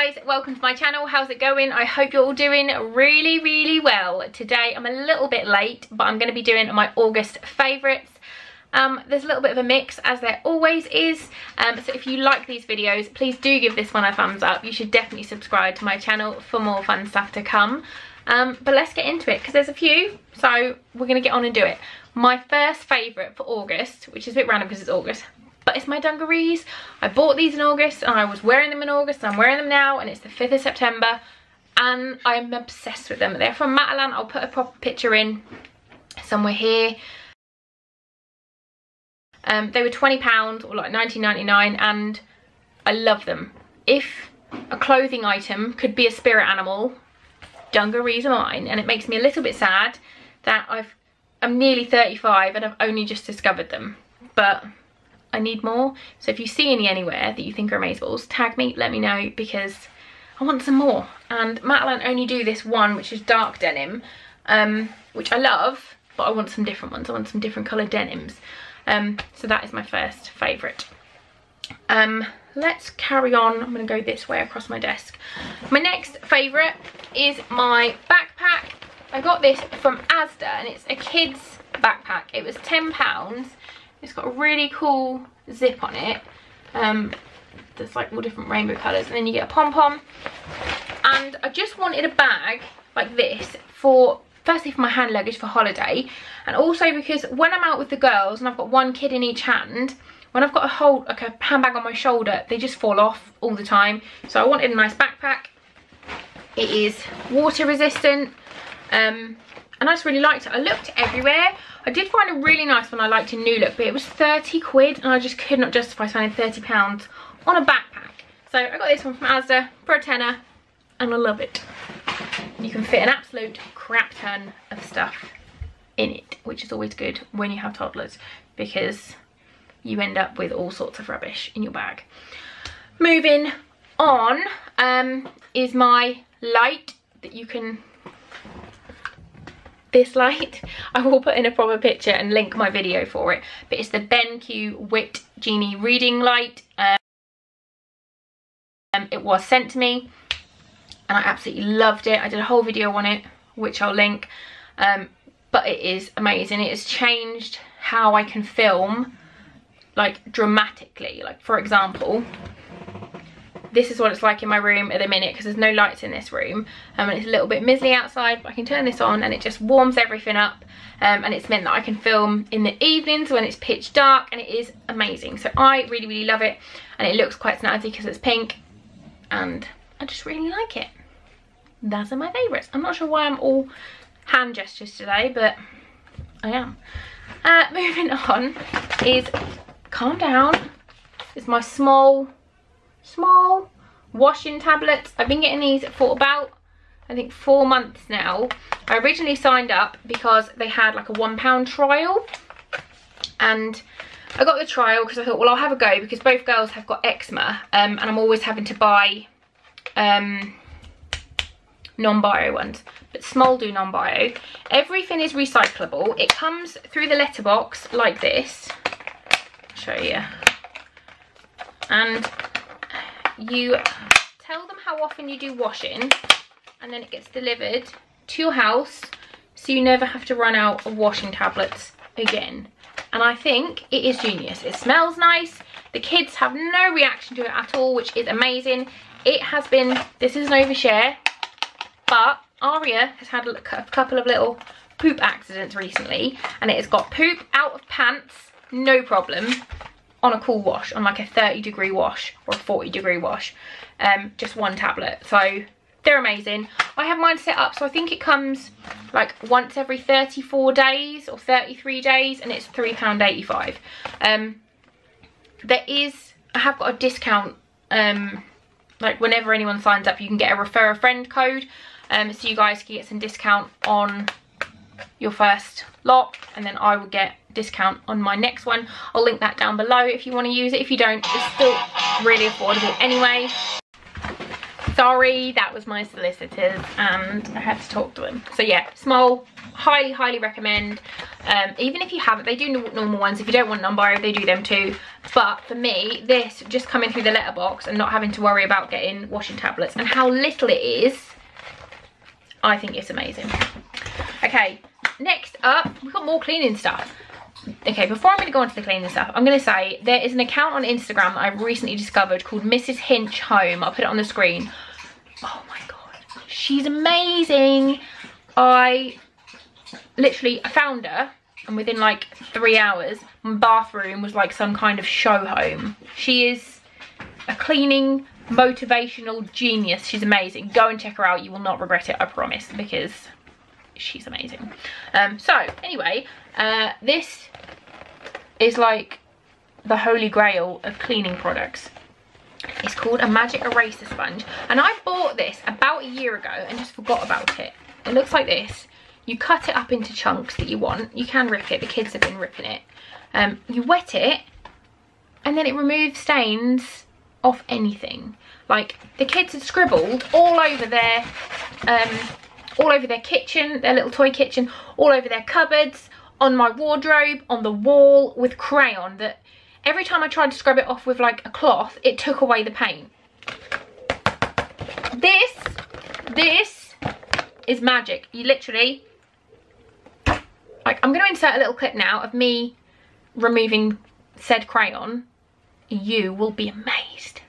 guys, welcome to my channel. How's it going? I hope you're all doing really well. Today I'm a little bit late, but I'm going to be doing my August favourites. There's a little bit of a mix, as there always is, so if you like these videos, please do give this one a thumbs up. You should definitely subscribe to my channel for more fun stuff to come. But let's get into it, because there's a few, so we're going to get on and do it. My first favourite for August, which is a bit random because it's August, but it's my dungarees. I bought these in August and I was wearing them in August and I'm wearing them now, and it's the 5th of September and I'm obsessed with them. They're from Matalan. I'll put a proper picture in somewhere here. They were £20 or like £19.99 and I love them. If a clothing item could be a spirit animal, dungarees are mine, and it makes me a little bit sad that I'm nearly 35 and I've only just discovered them, but I need more. So if you see any anywhere that you think are amazeballs, tag me, let me know, because I want some more. And Matalan only do this one, which is dark denim, which I love, but I want some different ones. I want some different coloured denims. So that is my first favourite. Let's carry on. I'm going to go this way across my desk. My next favourite is my backpack. I got this from Asda and it's a kid's backpack. It was £10. It's got a really cool zip on it. There's like all different rainbow colours, and then you get a pom-pom. And I just wanted a bag like this for, firstly for my hand luggage for holiday, and also because when I'm out with the girls and I've got one kid in each hand, when I've got like a handbag on my shoulder, they just fall off all the time. So I wanted a nice backpack. It is water resistant, and I just really liked it. I looked everywhere. I did find a really nice one I liked in New Look, but it was 30 quid and I just could not justify spending £30 on a backpack. So I got this one from Asda for a tenner and I love it. You can fit an absolute crap ton of stuff in it, which is always good when you have toddlers, because you end up with all sorts of rubbish in your bag. Moving on is my light that you can... This light, I will put in a proper picture and link my video for it, but it's the BenQ Wit Genie reading light. It was sent to me and I absolutely loved it. I did a whole video on it, which I'll link, but it is amazing. It has changed how I can film, like dramatically. Like for example, this is what it's like in my room at the minute, because there's no lights in this room, and it's a little bit mizzly outside, but I can turn this on and it just warms everything up, and it's meant that I can film in the evenings when it's pitch dark, and it is amazing. So I really love it, and it looks quite snazzy because it's pink and I just really like it. Those are my favourites. I'm not sure why I'm all hand gestures today, but I am. Moving on is, calm down, it's my small washing tablets. I've been getting these for about, I think, 4 months now. I originally signed up because they had like a £1 trial, and I got the trial because I thought, well, I'll have a go, because both girls have got eczema, and I'm always having to buy non-bio ones, but Small do non-bio. Everything is recyclable. It comes through the letterbox like this. I'll show you. And you tell them how often you do washing, and then it gets delivered to your house, so you never have to run out of washing tablets again. And I think it is genius. It smells nice. The kids have no reaction to it at all, which is amazing. It has been, this is an overshare, but Aria has had a couple of little poop accidents recently, and it has got poop out of pants, no problem, on a cool wash, on like a 30-degree wash or a 40-degree wash, just one tablet. So they're amazing. I have mine set up, so I think it comes like once every 34 days or 33 days, and it's £3.85. I have got a discount, like whenever anyone signs up, you can get a refer a friend code, so you guys can get some discount on your first lot, and then I will get discount on my next one. I'll link that down below if you want to use it. If you don't, it's still really affordable anyway. So sorry, that was my solicitors and I had to talk to them. So yeah, Smol, highly recommend. Even if you haven't, they do normal ones. If you don't want non-bio, they do them too. But for me, this just coming through the letterbox and not having to worry about getting washing tablets and how little it is, I think it's amazing. Okay, next up, we've got more cleaning stuff. Okay, before I'm going to go on to the cleaning stuff, I'm going to say there is an account on Instagram that I've recently discovered called Mrs. Hinch Home. I'll put it on the screen. Oh my god, she's amazing. I found her, and within like 3 hours, my bathroom was like some kind of show home. She is a cleaning motivational genius. She's amazing. Go and check her out. You will not regret it, I promise, because she's amazing. So anyway, this is like the holy grail of cleaning products. It's called a magic eraser sponge, and I bought this about a year ago and just forgot about it. It looks like this. You cut it up into chunks that you want. You can rip it, the kids have been ripping it. You wet it and then it removes stains off anything. Like the kids had scribbled all over their kitchen, their little toy kitchen, all over their cupboards, on my wardrobe, on the wall, with crayon, that every time I tried to scrub it off with like a cloth, it took away the paint. This is magic. You literally, like, I'm going to insert a little clip now of me removing said crayon. You will be amazed.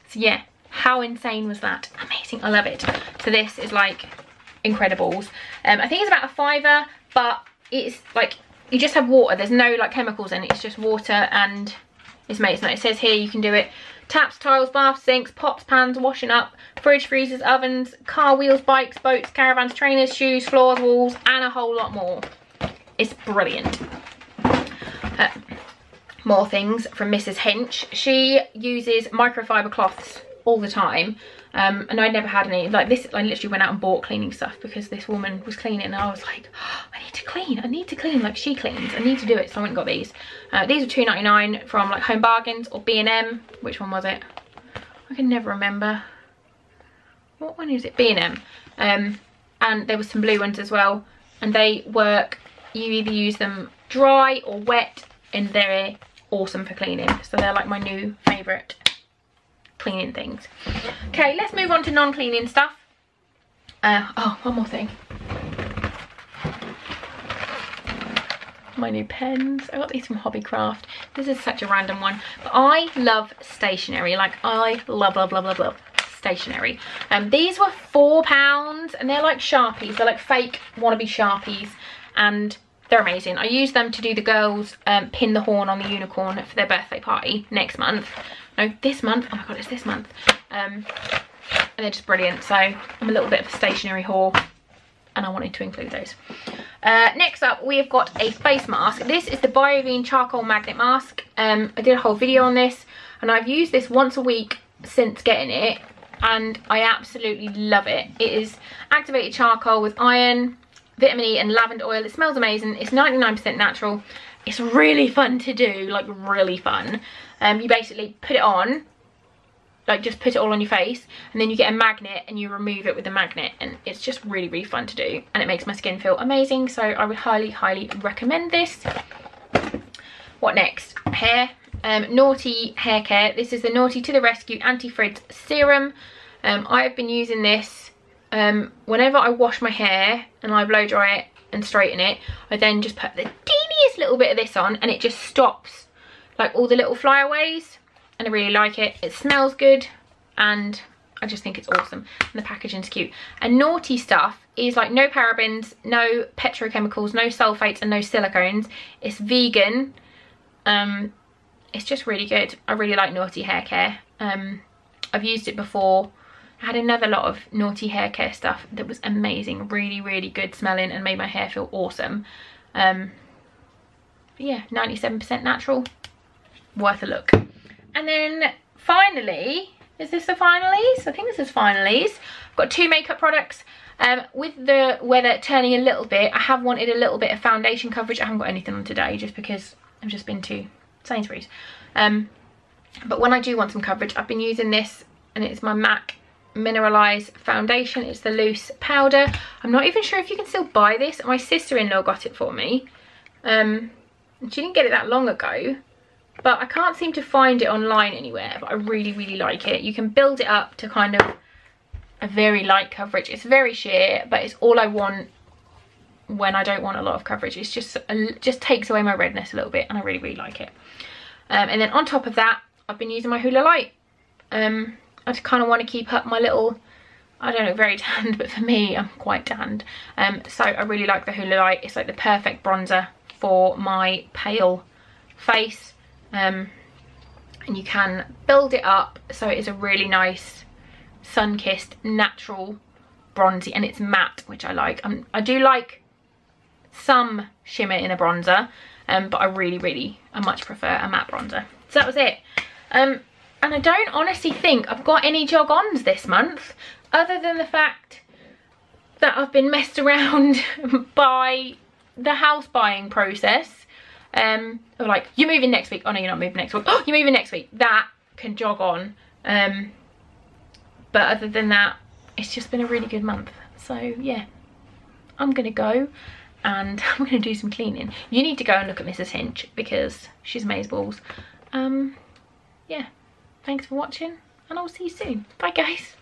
So yeah, how insane was that? Amazing, I love it. So this is like incredibles. I think it's about £5, but it's like, you just have water. There's no like chemicals in it. It's just water and it's amazing. It says here you can do it. Taps, tiles, baths, sinks, pots, pans, washing up, fridge, freezers, ovens, car wheels, bikes, boats, caravans, trainers, shoes, floors, walls, and a whole lot more. It's brilliant. More things from Mrs. Hinch. She uses microfiber cloths all the time, and I'd never had any like this. I literally went out and bought cleaning stuff because this woman was cleaning and I was like, oh, I need to clean like she cleans. I need to do it. So I went and got these. These are £2.99 from like Home Bargains or B&M. Which one was it? I can never remember. What one is it? B&M. And there was some blue ones as well, and they work. You either use them dry or wet, and they're awesome for cleaning. So they're like my new favourite cleaning things. Okay, let's move on to non-cleaning stuff. Oh, one more thing. My new pens. I got these from Hobbycraft. This is such a random one, but I love stationery. Like, I love stationery. These were £4 and they're like Sharpies. They're like fake wannabe Sharpies, and they're amazing. I use them to do the girls pin the horn on the unicorn for their birthday party next month. No, this month. Oh my god, it's this month. And they're just brilliant. So I'm a little bit of a stationery whore and I wanted to include those. Next up, we have got a face mask. This is the Biovine Charcoal Magnet Mask. I did a whole video on this and I've used this once a week since getting it, and I absolutely love it. It is activated charcoal with iron, vitamin E and lavender oil. It smells amazing. It's 99% natural. It's really fun to do, like really fun. You basically put it on, like just put it all on your face, and then you get a magnet and you remove it with the magnet, and it's just really fun to do, and it makes my skin feel amazing. So I would highly recommend this. What next? Hair. Naughty Hair Care. This is the Naughty to the Rescue Anti-Frizz Serum. I have been using this whenever I wash my hair and I blow dry it and straighten it. I then just put the teeniest little bit of this on, and it just stops like all the little flyaways, and I really like it. It smells good and I just think it's awesome, and the packaging's cute. And Naughty stuff is like no parabens, no petrochemicals, no sulfates and no silicones. It's vegan. It's just really good. I really like Naughty Hair Care. I've used it before. I had another lot of Naughty Hair Care stuff that was amazing, really good smelling, and made my hair feel awesome. But yeah, 97% natural, worth a look. And then finally, Is this a finalies? I think this is finalies. I've got 2 makeup products. With the weather turning a little bit, I have wanted a little bit of foundation coverage. I haven't got anything on today just because I've just been to Sainsbury's. But when I do want some coverage, I've been using this, and it's my MAC Mineralize foundation. It's the loose powder. I'm not even sure if you can still buy this. My sister-in-law got it for me. And she didn't get it that long ago, but I can't seem to find it online anywhere. But I really, really like it. You can build it up to kind of a very light coverage. It's very sheer, but it's all I want when I don't want a lot of coverage. It's just takes away my redness a little bit, and I really, really like it. And then on top of that, I've been using my Hoola Light. I just kind of want to keep up my little, I don't know, very tanned, but for me, I'm quite tanned. So I really like the Hoola Light. It's like the perfect bronzer for my pale face. And you can build it up so it is a really nice sun-kissed natural bronzy, and it's matte, which I like. I do like some shimmer in a bronzer, but I much prefer a matte bronzer. So that was it. And I don't honestly think I've got any jog-ons this month, other than the fact that I've been messed around by the house buying process. They were like, you're moving next week. Oh no, you're not moving next week. Oh, you're moving next week. That can jog on. But other than that, it's just been a really good month. So yeah, I'm gonna go and I'm gonna do some cleaning. You need to go and look at Mrs. Hinch because she's amazeballs. Yeah, thanks for watching, and I'll see you soon. Bye guys.